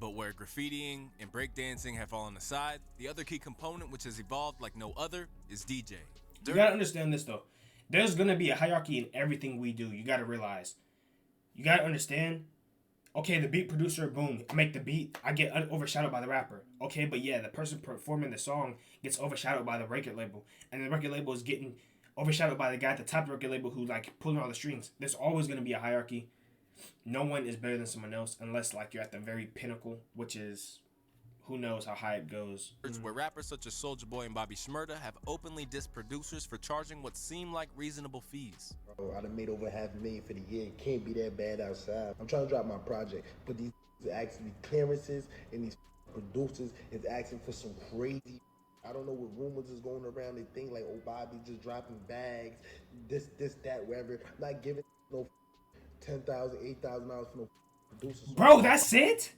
But where graffitiing and breakdancing have fallen aside, the other key component which has evolved like no other is DJ. You gotta understand this though. There's gonna be a hierarchy in everything we do. You gotta realize. You gotta understand. Okay, the beat producer, boom, I make the beat. I get overshadowed by the rapper. Okay, but yeah, the person performing the song gets overshadowed by the record label, and the record label is getting overshadowed by the guy at the top of the record label who like pulling all the strings. There's always gonna be a hierarchy. No one is better than someone else unless like you're at the very pinnacle, which is who knows how high it goes. Where rappers such as Soulja Boy and Bobby Shmurda have openly dissed producers for charging what seem like reasonable fees. Bro, I done made over $500,000 for the year. It can't be that bad outside. I'm trying to drop my project, but these asking me clearances and these producers is asking for some crazy. I don't know what rumors is going around. They think like, oh, Bobby just dropping bags, this, that, whatever. I'm not giving no $10,000, $8,000 for no producers. Bro, that's it?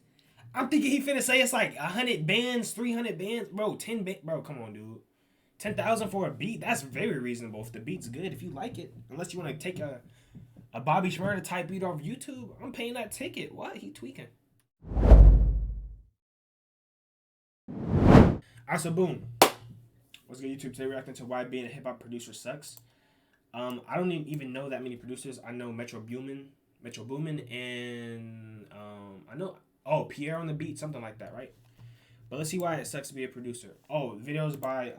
I'm thinking he finna say it's like 100 bands, 300 bands. Bro, 10 bands. Bro, come on, dude. 10,000 for a beat? That's very reasonable if the beat's good, if you like it. Unless you want to take a Bobby Shmurda type beat off YouTube. I'm paying that ticket. What? He tweaking. Alright, so boom. What's good, YouTube? Today reacting to why being a hip-hop producer sucks. I don't even know that many producers. I know Metro Boomin, and I know Pierre on the beat, something like that, right? But let's see why it sucks to be a producer. Videos by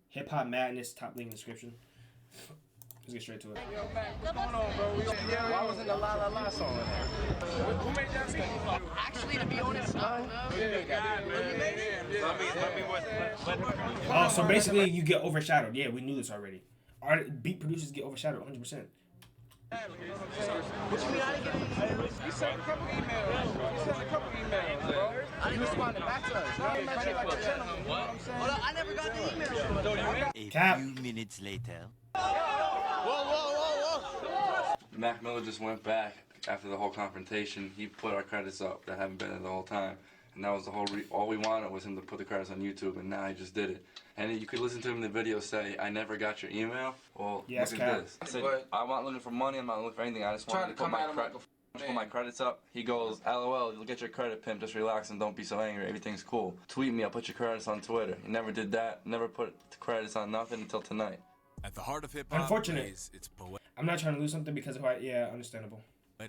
Hip Hop Madness, top link in the description. Let's get straight to it. Yo, Mac, what's going on, bro? Why wasn't the La La La song in there? Who made that beat? Actually, to be honest, So basically you get overshadowed. Yeah, we knew this already. Beat producers get overshadowed 100%. What you mean I didn't get any? You sent a couple emails, bro. I didn't respond back to us. Now you like a gentleman, you know what I'm saying? Hold on, I never got the email. A few minutes later. Mac Miller just went back after the whole confrontation. He put our credits up that haven't been there the whole time. And that was the whole all we wanted was him to put the credits on YouTube, and now he just did it. And you could listen to him in the video say, I never got your email. Well, yes, look at this. I said, I'm not looking for money, I'm not looking for anything. I just wanted to put my credits up. He goes, LOL, you'll get your credit, pimp. Just relax and don't be so angry. Everything's cool. Tweet me, I'll put your credits on Twitter. He never did that. Never put the credits on nothing until tonight. At the heart of hip-hop, Unfortunate. it's poetic. I'm not trying to lose something because of how, yeah, understandable.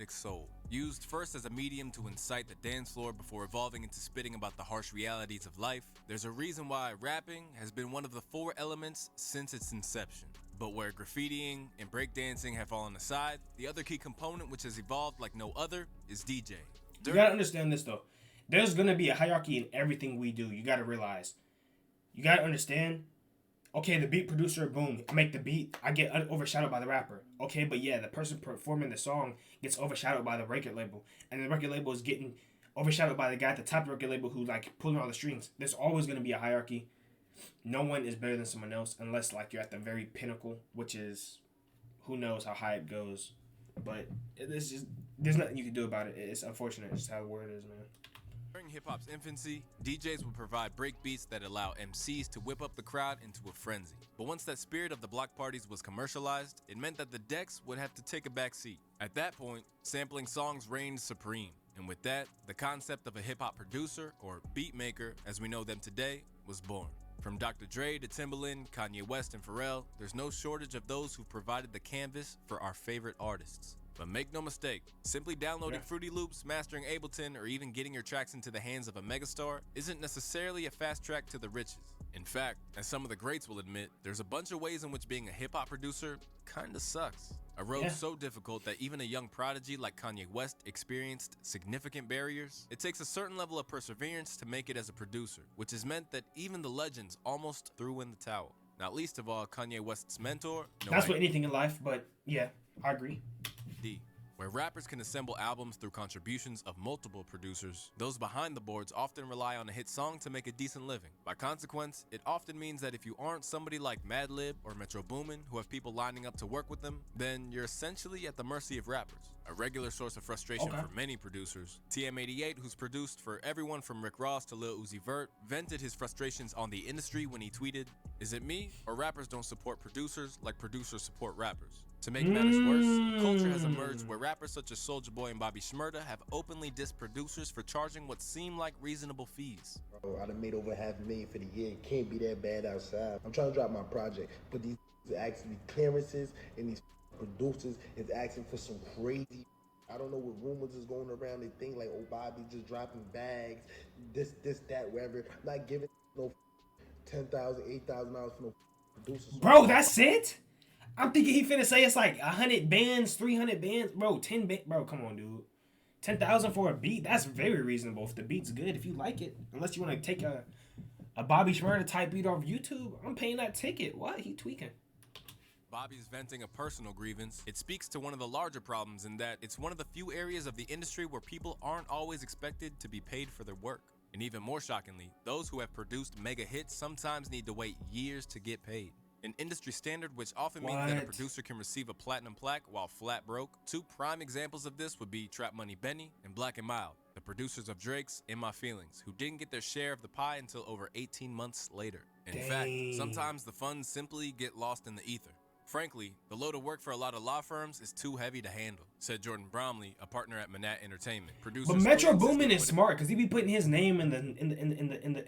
Soul, used first as a medium to incite the dance floor before evolving into spitting about the harsh realities of life. There's a reason why rapping has been one of the 4 elements since its inception. But where graffitiing and breakdancing have fallen aside, the other key component which has evolved like no other is DJ. You gotta understand this though. There's gonna be a hierarchy in everything we do. You gotta realize. You gotta understand. Okay, the beat producer, boom, I make the beat. I get overshadowed by the rapper. Okay, but yeah, the person performing the song gets overshadowed by the record label, and the record label is getting overshadowed by the guy at the top of the record label who like pulling all the strings. There's always gonna be a hierarchy. No one is better than someone else unless like you're at the very pinnacle, which is who knows how high it goes. But there's nothing you can do about it. It's unfortunate. It's how the word is, man. During hip-hop's infancy, DJs would provide break beats that allow MCs to whip up the crowd into a frenzy. But once that spirit of the block parties was commercialized, it meant that the decks would have to take a back seat. At that point, sampling songs reigned supreme. And with that, the concept of a hip-hop producer, or beat maker, as we know them today, was born. From Dr. Dre to Timbaland, Kanye West, and Pharrell, there's no shortage of those who provided the canvas for our favorite artists. But make no mistake, simply downloading Fruity Loops, mastering Ableton, or even getting your tracks into the hands of a megastar isn't necessarily a fast track to the riches. In fact, as some of the greats will admit, there's a bunch of ways in which being a hip-hop producer kinda sucks. A road so difficult that even a young prodigy like Kanye West experienced significant barriers. It takes a certain level of perseverance to make it as a producer, which has meant that even the legends almost threw in the towel. Not least of all, Kanye West's mentor. That's with anything in life, but yeah, I agree. Where rappers can assemble albums through contributions of multiple producers, those behind the boards often rely on a hit song to make a decent living. By consequence, it often means that if you aren't somebody like Madlib or Metro Boomin, who have people lining up to work with them, then you're essentially at the mercy of rappers. A regular source of frustration Okay. for many producers, TM88, who's produced for everyone from Rick Ross to Lil Uzi Vert, vented his frustrations on the industry when he tweeted, "Is it me, or rappers don't support producers like producers support rappers?" To make matters worse, a culture has emerged where rappers such as Soulja Boy and Bobby Shmurda have openly dissed producers for charging what seem like reasonable fees. Bro, I done made over $500,000 for the year. It can't be that bad outside. I'm trying to drop my project, but these asking me clearances, and these producers is asking for some crazy. I don't know what rumors is going around. They think like, oh, Bobby just dropping bags, this, that, whatever. Not giving no $10,000, $8,000 for no producers. Bro, that's it? I'm thinking he finna say it's like 100 bands, 300 bands. Bro, 10 bands. Bro, come on, dude. 10,000 for a beat? That's very reasonable if the beat's good, if you like it. Unless you want to take a Bobby Shmurda type beat off YouTube. I'm paying that ticket. What? He tweaking. Bobby's venting a personal grievance. It speaks to one of the larger problems in that it's one of the few areas of the industry where people aren't always expected to be paid for their work. And even more shockingly, those who have produced mega hits sometimes need to wait years to get paid. An industry standard which often means that a What? producer can receive a platinum plaque while flat broke. Two prime examples of this would be Trap Money Benny and Black and Mild, the producers of Drake's In My Feelings, who didn't get their share of the pie until over 18 months later. In fact, Dang. sometimes the funds simply get lost in the ether. Frankly, the load of work for a lot of law firms is too heavy to handle, said Jordan Bromley, a partner at Manat Entertainment. Producers But Metro still Boomin is insist on smart because he be putting his name in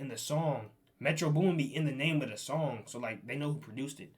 the song. Metro Boomin be in the name of the song, so like they know who produced it.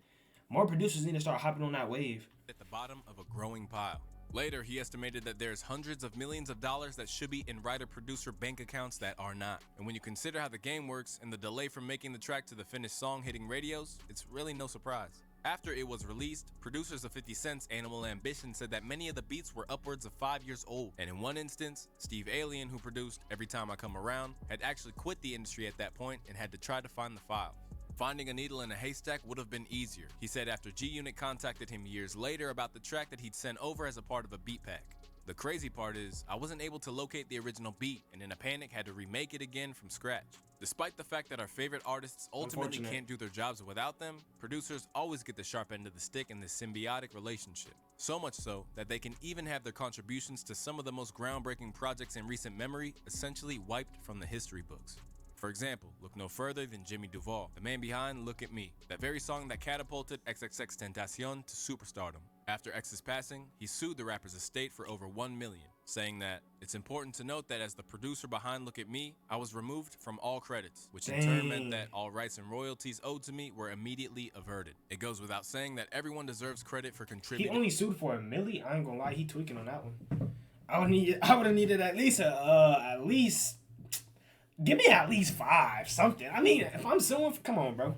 More producers need to start hopping on that wave. at the bottom of a growing pile. Later, he estimated that there's hundreds of millions of dollars that should be in writer-producer bank accounts that are not. And when you consider how the game works and the delay from making the track to the finished song hitting radios, it's really no surprise. After it was released, producers of 50 Cent's Animal Ambition said that many of the beats were upwards of 5 years old. And in one instance, Steve Alien, who produced Every Time I Come Around, had actually quit the industry at that point and had to try to find the file. Finding a needle in a haystack would have been easier, he said after G-Unit contacted him years later about the track that he'd sent over as a part of a beat pack. The crazy part is, I wasn't able to locate the original beat and in a panic had to remake it again from scratch. Despite the fact that our favorite artists ultimately Unfortunate. can't do their jobs without them, producers always get the sharp end of the stick in this symbiotic relationship. So much so that they can even have their contributions to some of the most groundbreaking projects in recent memory essentially wiped from the history books. For example, look no further than Jimmy Duvall, the man behind Look at Me, that very song that catapulted XXXTentacion to superstardom. After X's passing, he sued the rapper's estate for over $1 million, saying that, "It's important to note that as the producer behind Look at Me, I was removed from all credits, which in turn meant that all rights and royalties owed to me were immediately averted. It goes without saying that everyone deserves credit for He contributing." only sued for $1 million. I ain't gonna lie, he tweaking on that one. I would have needed at least give me at least 5, something. I mean, if I'm suing, come on, bro.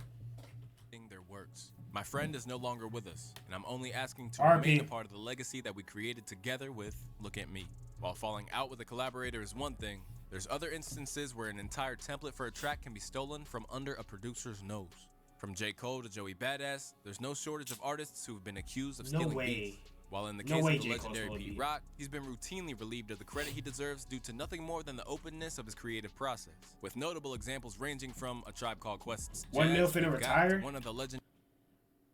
Their works. My friend is no longer with us, and I'm only asking to RP. remain a part of the legacy that we created together with Look at Me. While falling out with a collaborator is one thing, there's other instances where an entire template for a track can be stolen from under a producer's nose. From J. Cole to Joey Badass, there's no shortage of artists who have been accused of No stealing way. beats. While in the No case way of the J. Cole legendary stole a Pete beat. Rock, he's been routinely relieved of the credit he deserves due to nothing more than the openness of his creative process, with notable examples ranging from A Tribe Called Quest's 1 mil Jazz, finna Big Guy, retire? to one of the legend.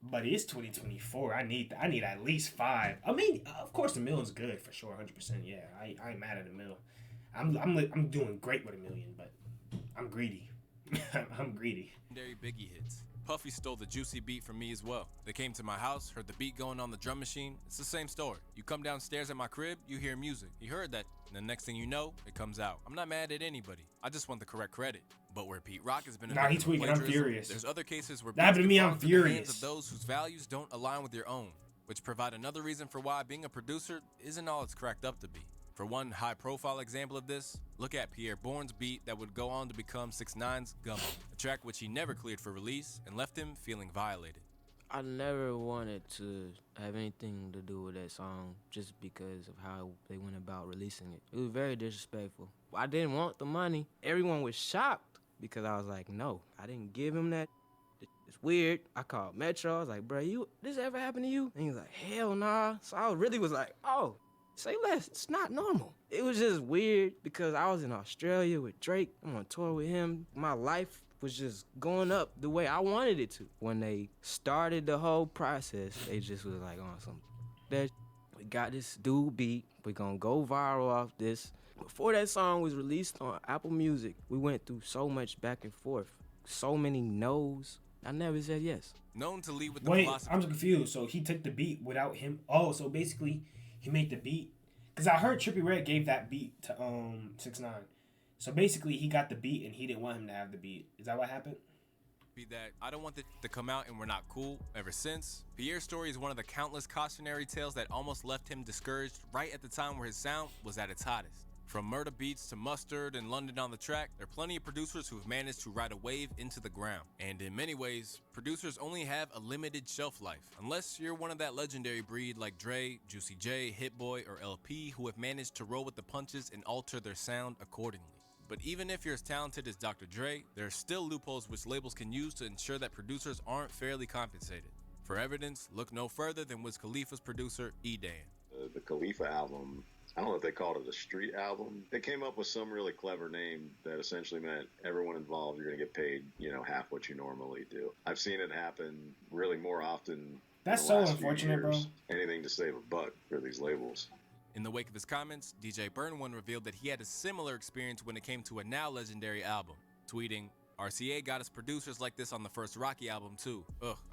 But it's 2024. I need at least 5. I mean, of course, the $1 million's good for sure, 100%. Yeah, I ain't mad at $1 million. I'm doing great with $1 million, but I'm greedy. I'm greedy. Legendary Biggie hits. Puffy stole the Juicy beat from me as well. They came to my house, heard the beat going on the drum machine. It's the same story. You come downstairs at my crib, you hear music. You heard that, and the next thing you know, it comes out. I'm not mad at anybody. I just want the correct credit. But where Pete Rock has been a Nah, he victim of tweaking. I'm plagiarism, furious. there's other cases where That happened to beats me, get I'm fallen through the hands furious. of those whose values don't align with your own, which provide another reason for why being a producer isn't all it's cracked up to be. For one high-profile example of this, look at Pierre Bourne's beat that would go on to become 6ix9ine's Gummo, a track which he never cleared for release and left him feeling violated. I never wanted to have anything to do with that song just because of how they went about releasing it. It was very disrespectful. I didn't want the money. Everyone was shocked because I was like, no, I didn't give him that. It's weird. I called Metro. I was like, bro, this ever happened to you? And he was like, hell nah. So I really was like, oh, say less. It's not normal. It was just weird because I was in Australia with Drake. I'm on tour with him. My life was just going up the way I wanted it to. When they started the whole process, they just was like on some that we got this dude beat. We're gonna go viral off this. Before that song was released on Apple Music, we went through so much back and forth, so many no's. I never said yes. Known to lead with the Wait, philosophy. I'm confused. So he took the beat without him. Oh, so basically he made the beat. Cause I heard Trippie Redd gave that beat to 6ix9ine. So basically he got the beat and he didn't want him to have the beat. Is that what happened? Be that I don't want it to come out and we're not cool ever since. Pierre's story is one of the countless cautionary tales that almost left him discouraged right at the time where his sound was at its hottest. From Murder Beats to Mustard and London on the Track, there are plenty of producers who have managed to ride a wave into the ground. And in many ways, producers only have a limited shelf life, unless you're one of that legendary breed like Dre, Juicy J, Hit Boy, or LP who have managed to roll with the punches and alter their sound accordingly. But even if you're as talented as Dr. Dre, there are still loopholes which labels can use to ensure that producers aren't fairly compensated. For evidence, look no further than Wiz Khalifa's producer, E-Dan. The Khalifa album, I don't know if they called it a street album. They came up with some really clever name that essentially meant everyone involved, you're going to get paid, half what you normally do. I've seen it happen really more often. That's in the so last few unfortunate, bro. years. Anything to save a buck for these labels. In the wake of his comments, DJ Burn One revealed that he had a similar experience when it came to a now legendary album, tweeting, RCA got us producers like this on the first Rocky album too.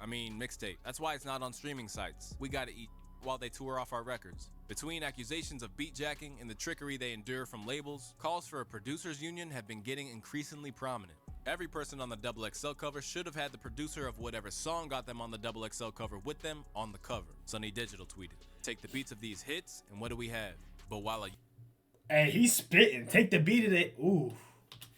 Mixtape. That's why it's not on streaming sites. We gotta eat while they tour off our records. Between accusations of beat jacking and the trickery they endure from labels, calls for a producers union have been getting increasingly prominent. Every person on the XXL cover should have had the producer of whatever song got them on the XXL cover with them on the cover, Sonny Digital tweeted. Take the beats of these hits, and what do we have? But while a Hey, he's spitting. Take the beat of it. Ooh.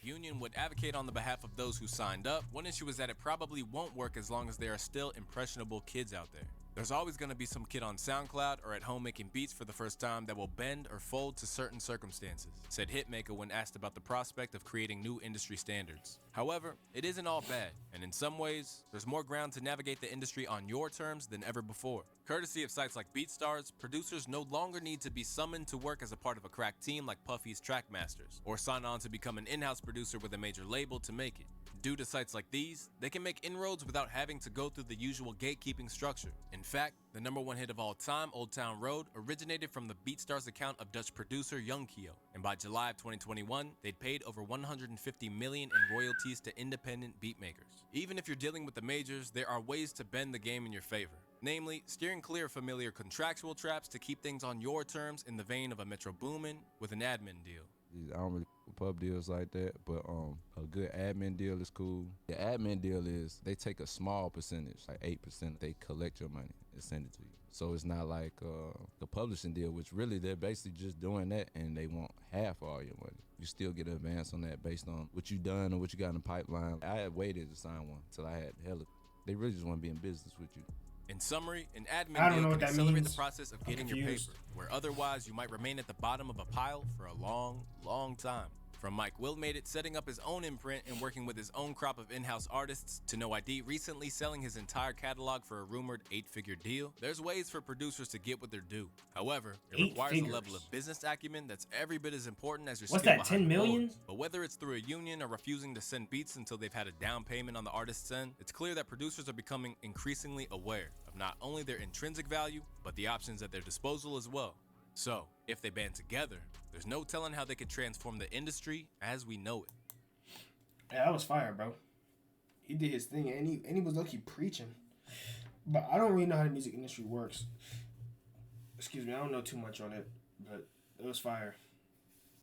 union would advocate on the behalf of those who signed up, one issue is that it probably won't work as long as there are still impressionable kids out there. There's always going to be some kid on SoundCloud or at home making beats for the first time that will bend or fold to certain circumstances, said Hitmaker when asked about the prospect of creating new industry standards. However, it isn't all bad, and in some ways, there's more ground to navigate the industry on your terms than ever before. Courtesy of sites like BeatStars, producers no longer need to be summoned to work as a part of a crack team like Puffy's Trackmasters, or sign on to become an in-house producer with a major label to make it. Due to sites like these, they can make inroads without having to go through the usual gatekeeping structure. In fact, the #1 hit of all time, Old Town Road, originated from the BeatStars account of Dutch producer Young Kio, and by July of 2021, they'd paid over $150 million in royalties to independent beatmakers. Even if you're dealing with the majors, there are ways to bend the game in your favor. Namely, steering clear of familiar contractual traps to keep things on your terms in the vein of a Metro Boomin with an admin deal. I don't really pub deals like that, but a good admin deal is cool. The admin deal is they take a small percentage, like 8%. They collect your money and send it to you. So it's not like the publishing deal, which really they're basically just doing that and they want half of all your money. You still get an advance on that based on what you done or what you got in the pipeline. I had waited to sign one until I had hella. They really just want to be in business with you. In summary, an admin I don't deal know can what that accelerate means. the process of I'm getting your confused. paper, where otherwise you might remain at the bottom of a pile for a long, long time. From Mike Will Made It setting up his own imprint and working with his own crop of in-house artists, to No ID recently selling his entire catalog for a rumored 8-figure deal, there's ways for producers to get what they're due. However, it 8 requires figures. a level of business acumen that's every bit as important as your What's skill that, behind 10 the million? boards. But whether it's through a union or refusing to send beats until they've had a down payment on the artist's end, it's clear that producers are becoming increasingly aware of not only their intrinsic value, but the options at their disposal as well. So, if they band together, there's no telling how they could transform the industry as we know it. Yeah, that was fire, bro. He did his thing, and he was low-key preaching. But I don't really know how the music industry works. Excuse me, I don't know too much on it, but it was fire.